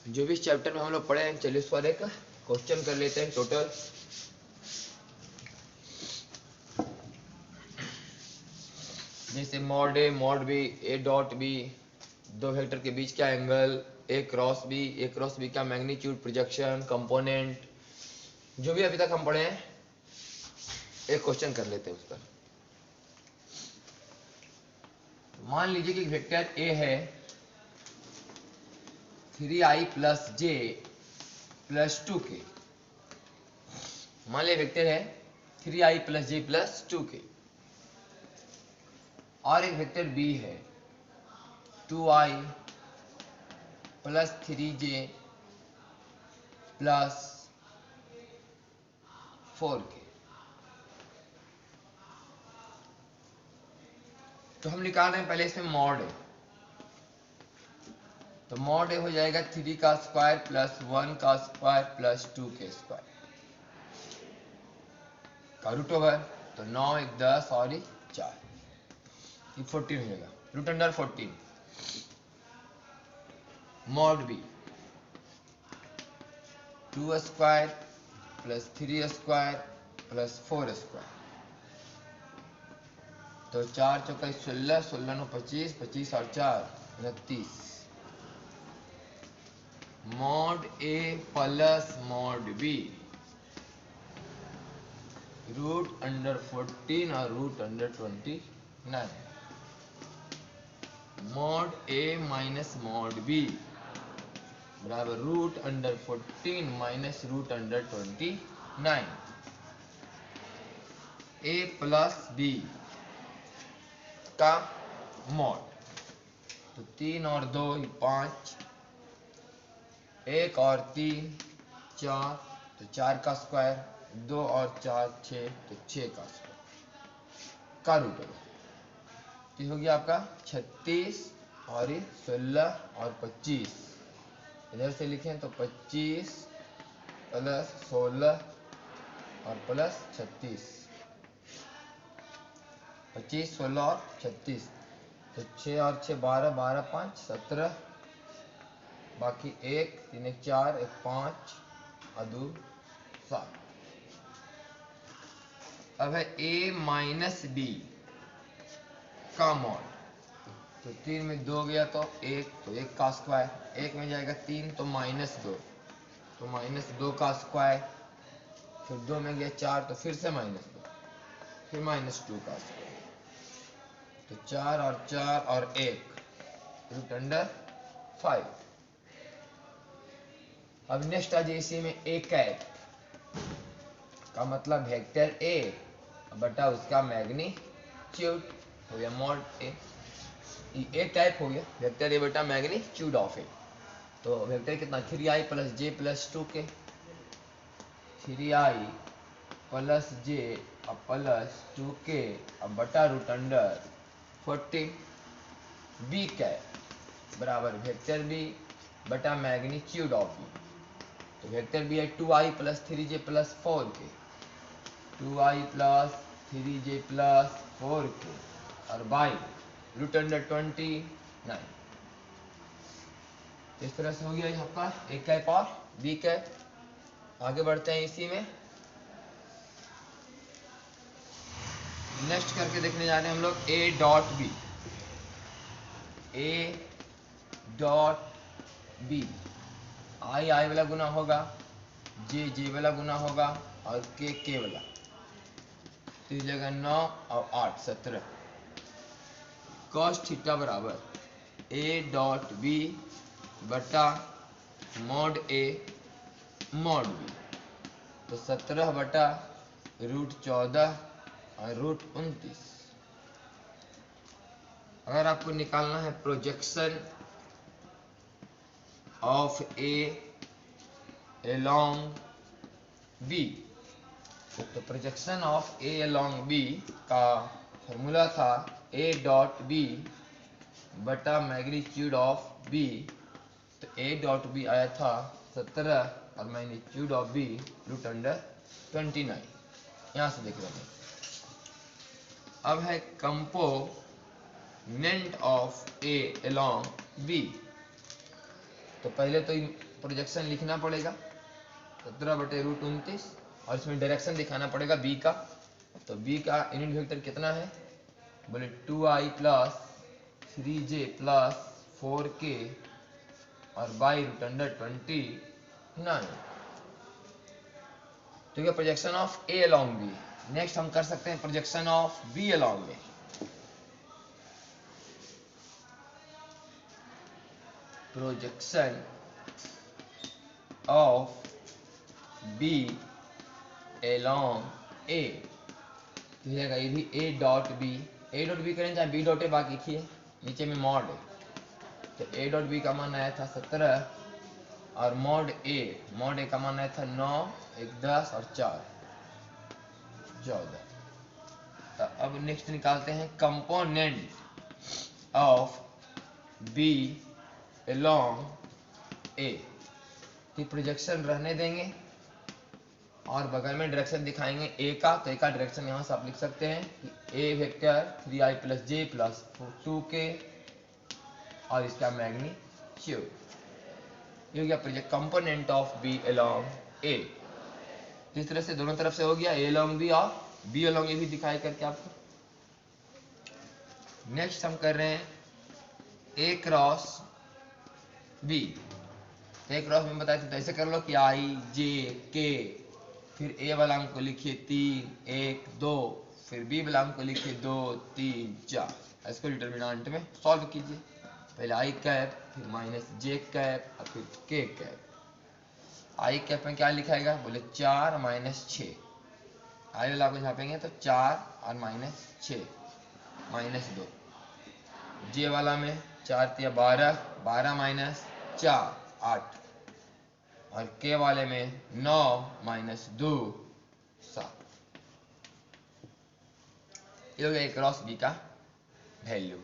जो भी इस चैप्टर में हम लोग पढ़े हैं, चलिए इस पर एक क्वेश्चन कर लेते हैं टोटल। जैसे mod A mod B A dot B, दो वेक्टर के बीच का एंगल, ए क्रॉस बी का मैग्नीट्यूड, प्रोजेक्शन, कंपोनेंट, जो भी अभी तक हम पढ़े हैं एक क्वेश्चन कर लेते हैं उस पर। मान लीजिए कि वेक्टर ए है 3i plus J plus 2k। मान लिया वेक्टर है 3i plus J plus 2k, और एक वेक्टर बी है 2i plus 3j plus 4k। तो हम निकाल रहे हैं पहले इसमें मॉड है, तो मॉड ए हो जाएगा 3 का स्क्वायर प्लस 1 का स्क्वायर प्लस 2k स्क्वायर का रूट ओवर, तो 9 1 10 और ये 4, ये 14 हो जाएगा, root under 14। Mod B 2 square plus 3 square plus 4 square, तो 4 चौका 16, 16 9 25, 25 और 4 29। Mod A plus mod B root under 14 और root under 29। Mod A minus mod B बराबर root under 14 minus root under 29। A plus B का mod, तो 3 और 2 5, 1 और 3 4, तो 4 का स्क्वायर, 2 और 4 6, तो 6 का स्क्वायर का रूट ओवर, तो हो गया आपका 36 और ये 16 और 25। इधर से लिखें तो 25 प्लस 16 और प्लस 36, 25 16 और 36, तो 6 और 6 12, 12 5 17, बाकी 1 3 1 4 1 5 और 2 7। अब है a माइनस बी का मॉड, तो 3 में 2 गया तो 1, तो 1 का स्क्वायर, 1 में जाएगा 3 तो -2, तो -2 का स्क्वायर, फिर 2 में गया 4 तो फिर से -2, फिर -2 का स्क्वायर, तो 4 और 4 और 1 रूट अंडर 5। अब नेक्स्ट आ जाए इसी में ए कैप का मतलब वेक्टर ए बटा उसका मैग्नीट्यूड हो गया मॉड ए। ए टाइप हो गया वेक्टर ए बटा मैग्नीट्यूड ऑफ ए, तो वेक्टर कितना 3i plus J plus 2k, 3i plus J plus 2k अब बटा रूट अंडर 14। बी कैप बराबर वेक्टर बी बटा मैग्नीट्यूड ऑफ बी, तो वेक्टर बी है 2i plus 3j plus 4k, 2i plus 3j plus 4k और by root under 29। इस तरह से हो गया आपका ए कैप और बी कैप। आगे बढ़ते हैं इसी में, नेक्स्ट करके देखने जा रहे हैं हम लोग A dot B. A dot B I I वाला गुना होगा, जे जे वाला गुना होगा और के वाला, तो इस जगह 9 और 8 17। कॉस थीटा बराबर ए डॉट बी बटा मॉड ए मॉड बी, तो 17 बटा रूट 14 और रूट 29। अगर आपको निकालना है projection of A along B, तो projection of A along B का फॉर्मूला था ए डॉट बी बटा मैग्नीट्यूड ऑफ बी, तो ए डॉट बी आया था 17 और magnitude of B root under 29। यहां से देख रहे हैं। अब है component of A along B, तो पहले तो प्रोजेक्शन लिखना पड़ेगा 17/√29 और इसमें डायरेक्शन दिखाना पड़ेगा बी का। तो बी का यूनिट वेक्टर कितना है, बोले 2i plus 3j plus 4k और /√29। तो ये projection of A along B. Next हम कर सकते हैं projection of B along A. Projection of B along A तो हो जाएगा ये भी ए डॉट बी करें चाहे बी डॉट ए, बाकी लिखिए नीचे में मॉड है। तो ए डॉट बी का मान आया था 17 और मॉड ए का मान आया था 9, 1 10 और 4 14। तो अब नेक्स्ट निकालते हैं component of B along A. तो प्रोजेक्शन रहने देंगे और बगल में डायरेक्शन दिखाएंगे ए का। तो ए का डायरेक्शन यहाँ से आप लिख सकते हैं कि A vector 3i plus J plus 2k और इसका मैग्नीट्यूड। ये हो गया project component of B along A. इस तरह से दोनों तरफ से हो गया, ए अलॉन्ग बी और बी अलॉन्ग ए भी दिखाई करके आपको। नेक्स्ट हम कर रहे हैं A cross B. A cross में बताया तो ऐसे कर लो कि आई जे के, फिर ए वाला अंक को लिखिए 3 1 2, फिर बी वाला अंक को लिखिए 2 3 4। इसको डिटर्मिनेंट में सॉल्व कीजिए। पहले आई कैप, फिर माइनस जे कैप और फिर के कैप। आई कैप में क्या लिखाएगा, बोले 4 माइनस 6। आई वाला को छापेंगे तो 4 और माइनस 6 माइनस 2। जे वाला में 4 3 12, 12 माइनस 4 8 और के वाले में 9 माइनस 2 7। ये हो गया ए क्रॉस बी का वैल्यू।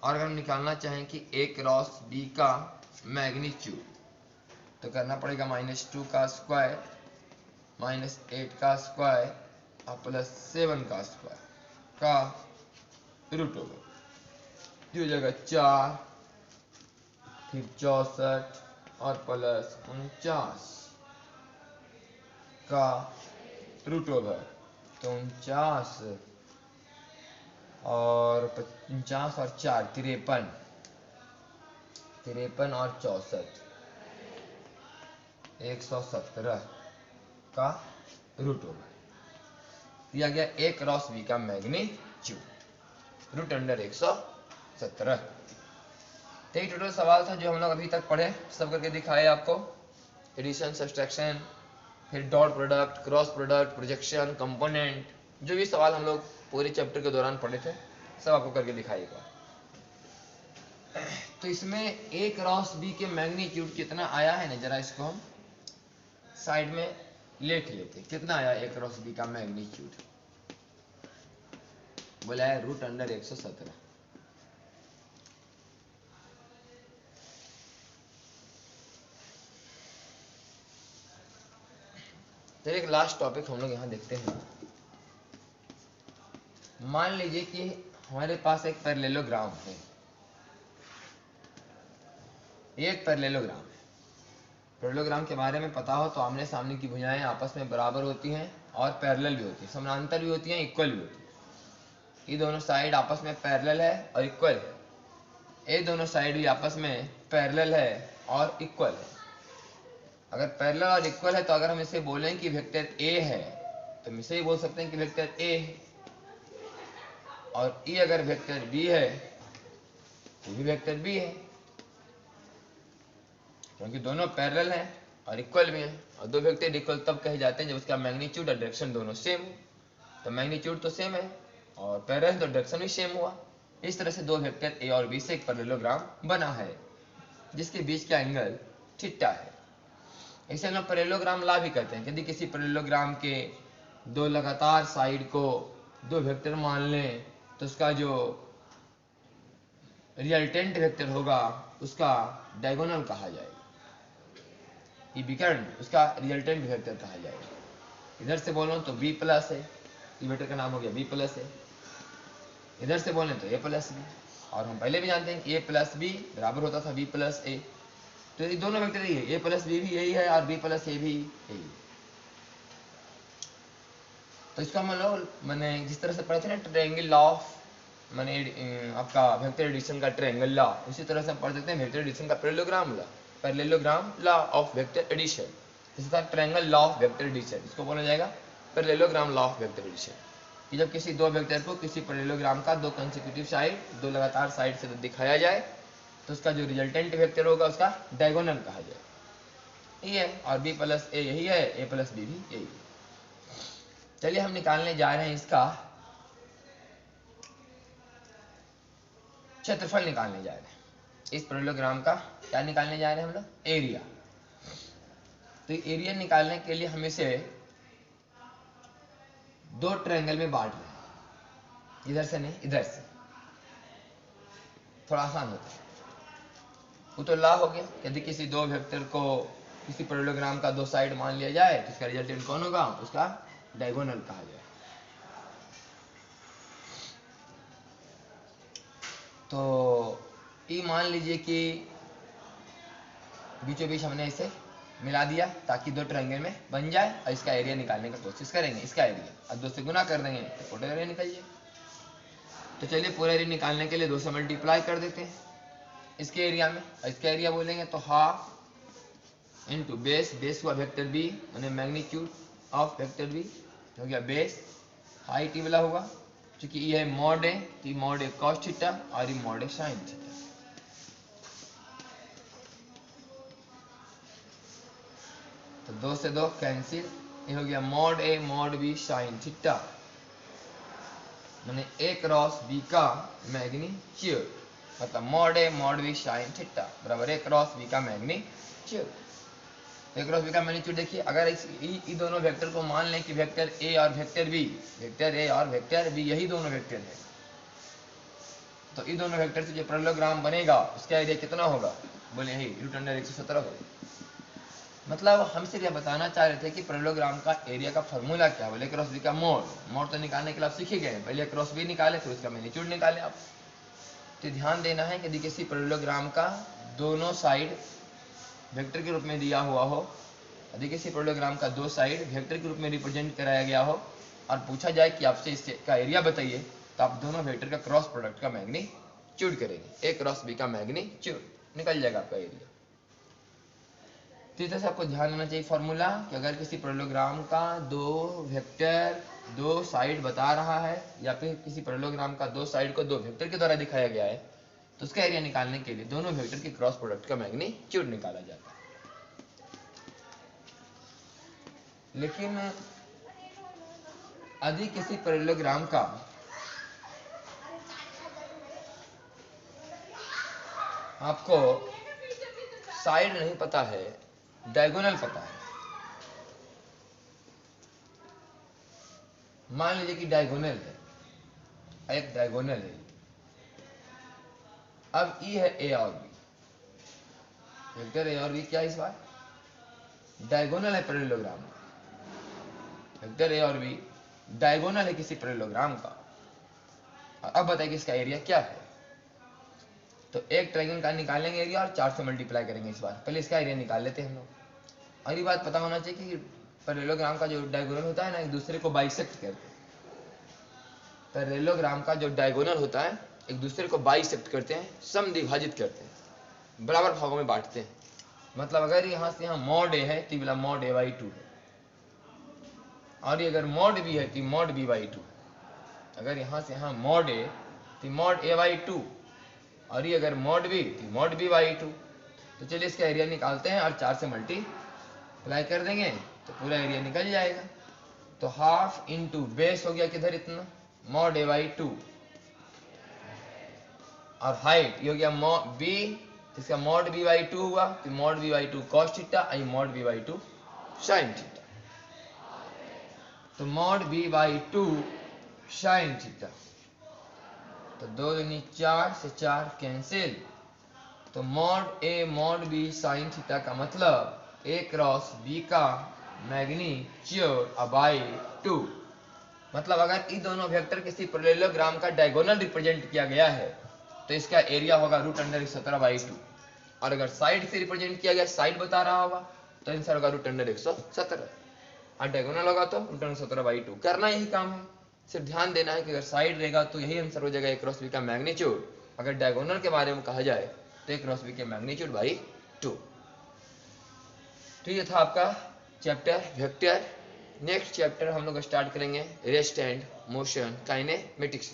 और अगर हम निकालना चाहें कि ए क्रॉस बी का मैग्नीट्यूड तो करना पड़ेगा -2 का स्क्वायर -8 का स्क्वायर और +7 का स्क्वायर का रूट ओवर। ये हो जाएगा 4 फिर 64 और +49 का रूट ओवर। तो 49 और 49 और 4 53 और 64 117 का रूट ओवर दिया गया ए क्रॉस बी का मैग्नीट्यूड √117। तो ये टोटल सवाल था जो हम लोग अभी तक पढ़े, सब करके दिखाए आपको। एडिशन, सब्सट्रैक्शन, फिर dot product, cross product, projection, component, जो भी सवाल हम लोग पूरे चैप्टर के दौरान पढ़े थे सब आपको करके दिखाएगा। तो इसमें ए क्रॉस बी के मैग्नीट्यूड कितना आया है ना, जरा इसको हम साइड में लिख लेते। कितना आया ए क्रॉस बी का मैग्नीट्यूड, बोला है √117। तो एक लास्ट टॉपिक हम लोग यहाँ देखते हैं। मान लीजिए कि हमारे पास एक पैरेललोग्राम है, एक पैरेललोग्राम है। पैरेललोग्राम के बारे में पता हो तो आमने सामने की भुजाएं आपस में बराबर होती हैं और पैरेलल भी होती है, समानांतर भी होती हैं, इक्वल भी होती है। ये दोनों साइड आपस में पैरेलल है और इक्वल है, ये दोनों साइड भी आपस में पैरेलल है और इक्वल है। अगर पैरेलल और इक्वल है तो अगर हम इसे बोलें कि वेक्टर ए है तो हम इसे ही बोल सकते हैं कि वेक्टर ए है, और ई अगर वेक्टर बी है तो भी वेक्टर बी है, क्योंकि दोनों पैरेलल हैं और इक्वल भी हैं। और दो वेक्टर इक्वल तब कहे जाते हैं जब उसका मैग्नीट्यूड और डायरेक्शन दोनों सेम हो। तो मैग्नीट्यूड तो सेम है और पैरेलल तो डायरेक्शन भी सेम हुआ। इस तरह से दो वेक्टर ए और बी से एक पैरेललोग्राम बना है जिसके बीच का एंगल थीटा है। इसे हम लोग पैरेललोग्राम ला भी कहते हैं। यदि किसी पैरेललोग्राम के दो लगातार साइड को दो वेक्टर मान लें तो उसका जो रिजल्टेंट वेक्टर होगा उसका डायगोनल कहा जाएगा, ये विकर्ण उसका रिजल्टेंट वेक्टर कहा जाएगा। इधर से बोलो तो b प्लस है, ये वेक्टर का नाम हो गया b प्लस है। इधर से बोले तो a प्लस बी, और हम पहले भी जानते हैं कि a प्लस बी बराबर होता था b प्लस ए। तो ये दोनों वेक्टर यही है, a प्लस बी भी यही है और b प्लस ए भी यही है। तो इसका मतलब मैंने जिस तरह से पढ़ा था ना ट्रायंगल लॉ ऑफ मैंने आपका वेक्टर एडिशन का ट्रायंगल लॉ, उसी तरह से हम पढ़ सकते हैं वेक्टर एडिशन का parallelogram law of vector addition. इसी तरह triangle law of vector addition, इसको बोला जाएगा parallelogram law of vector addition, कि जब किसी दो वेक्टर को किसी पैरेललोग्राम का दो कंसेक्यूटिव साइड, दो लगातार साइड से दिखाया जाए तो उसका जो रिजल्टेंट वेक्टर होगा उसका डायगोनल कहा जाए। ये है, और b प्लस ए यही है, a प्लस बी भी यही है। चलिए हम निकालने जा रहे हैं इसका क्षेत्रफल निकालने जा रहे हैं। इस पैरेललोग्राम का क्या निकालने जा रहे हैं हम लोग? एरिया। तो एरिया निकालने के लिए हम इसे दो ट्रायंगल में बांट रहे हैं, इधर से नहीं इधर से, थोड़ा आसान होता है। वो तो लॉ हो गया, यदि किसी दो वेक्टर को किसी पैरेललोग्राम का दो साइड मान लिया जाए तो इसका रिजल्टेंट कौन होगा? उसका डायगोनल कहा जाए। तो ये मान लीजिए कि बीचों बीच हमने इसे मिला दिया ताकि दो ट्रायंगल में बन जाए, और इसका एरिया निकालने की कोशिश करेंगे। इसका एरिया अब 2 से गुना कर देंगे तो टोटल एरिया निकल जाए। तो चलिए पूरा एरिया निकालने के लिए 2 से मल्टीप्लाई कर देते हैं इसके एरिया में, और इसका एरिया बोलेंगे तो हाफ इंटू बेस, बेस हुआ वेक्टर बी यानी मैग्नीट्यूड ऑफ वेक्टर बी हो गया बेस, हाइट ई वाला होगा क्योंकि ये है मॉड है तो मॉड है कॉस थीटा और ये मॉड है साइन थीटा। तो 2 से 2 कैंसिल, ये हो गया mod A mod B sine theta, मैंने ए क्रॉस बी का मैग्नीट्यूड, मतलब mod A mod B sine theta बराबर ए क्रॉस बी का मैग्नीट्यूड। ए क्रॉस बी का मैग्नीट्यूड देखिए, अगर इस दोनों वेक्टर को मान लें कि वेक्टर ए और वेक्टर बी, वेक्टर ए और वेक्टर बी यही दोनों वेक्टर है, तो इन दोनों वेक्टर से जो पैरेललोग्राम बनेगा उसका एरिया कितना होगा? बोले यही √117 होगा। मतलब हम सिर्फ यह बताना चाह रहे थे कि पैरेललोग्राम का एरिया का फॉर्मूला क्या है। बोले क्रॉस बी का मोड तो निकालने के लिए आप सीख ही गए, पहले क्रॉस बी निकाले फिर उसका मैग्नीट्यूड निकाले आप। तो ध्यान देना है कि यदि किसी पैरेललोग्राम का दोनों साइड वेक्टर के रूप में दिया हुआ हो, यदि किसी पैरेललोग्राम का दो साइड वेक्टर के रूप में रिप्रेजेंट कराया गया हो और पूछा जाए कि आपसे इसका एरिया बताइए, तो आप दोनों वेक्टर का क्रॉस प्रोडक्ट का मैग्नीट्यूड करेंगे, ए क्रॉस बी का मैग्नीट्यूड निकल जाएगा आपका एरिया। तो इस तरह से आपको ध्यान देना चाहिए फॉर्मूला कि अगर किसी पैरेललोग्राम का दो वेक्टर दो साइड बता रहा है या फिर किसी पैरेललोग्राम का दो साइड को दो वेक्टर के द्वारा दिखाया गया है तो उसका एरिया निकालने के लिए दोनों वेक्टर के क्रॉस प्रोडक्ट का मैग्नीट्यूड निकाला जाता है। लेकिन यदि किसी पैरेललोग्राम का आपको साइड नहीं पता है, डायगोनल पता है, मान लीजिए कि डायगोनल है, एक डायगोनल है, अब ई है ए और बी, वेक्टर ए और बी क्या इस बार डायगोनल है पैरेललोग्राम, वेक्टर ए और बी डायगोनल है किसी पैरेललोग्राम का। अब बताइए इसका एरिया क्या है? तो एक ट्रायंगल का निकालेंगे एरिया और 4 से मल्टीप्लाई करेंगे इस बार। पहले इसका एरिया निकाल लेते हैं हम लोग। और ये बात पता होना चाहिए कि पैरेललोग्राम का जो डायगोनल होता है ना एक दूसरे को बाइसेक्ट करते हैं। पैरेललोग्राम का जो डायगोनल होता है एक दूसरे को बाइसेक्ट करते हैं, समद्विभाजित करते हैं, बराबर भागों में बांटते हैं। मतलब अगर यहाँ से यहाँ मॉड ए है तो ये मॉड ए बाई 2 है, और ये अगर मॉड बी है तो मॉड बी बाई 2, अगर यहाँ से यहाँ मॉड ए तो मॉड ए बाई 2, और ये अगर मॉड बी तो मॉड बी बाई 2। तो चलिए इसका एरिया निकालते हैं और 4 से मल्टीप्लाई कर देंगे तो पूरा एरिया निकल जाएगा। तो हाफ इंटू बेस हो गया किधर इतना मॉड ए बाई 2, और हाइट ये हो गया मॉड बी, इसका मॉड बी बाई 2 हुआ तो mod B by 2 cos theta I mod B by 2 sine theta. तो mod B by 2 sine theta, तो 2 दूनी 4 से 4 कैंसिल, तो mod A mod B sine theta का मतलब ए क्रॉस बी का मैग्नीट्यूड बाई 2। मतलब अगर इन दोनों वेक्टर किसी पैरेललोग्राम का डायगोनल रिप्रेजेंट किया गया है तो इसका एरिया होगा √17 बाई 2। और अगर साइड से रिप्रेजेंट किया गया, साइड बता रहा होगा, तो आंसर होगा रूट अंडर 117। और डायगोनल होगा तो रूट अंडर 17/2। करना यही काम है, सिर्फ ध्यान देना है कि अगर साइड रहेगा तो यही आंसर हो जाएगा ए क्रॉस बी का मैग्नीट्यूड। अगर डायगोनल के बारे में कहा जाए तो ए क्रॉस बी के मैग्नीट्यूड बाई 2। तो ये था आपका चैप्टर वेक्टर। नेक्स्ट चैप्टर हम लोग स्टार्ट करेंगे रेस्ट एंड मोशन काइनेमेटिक्स।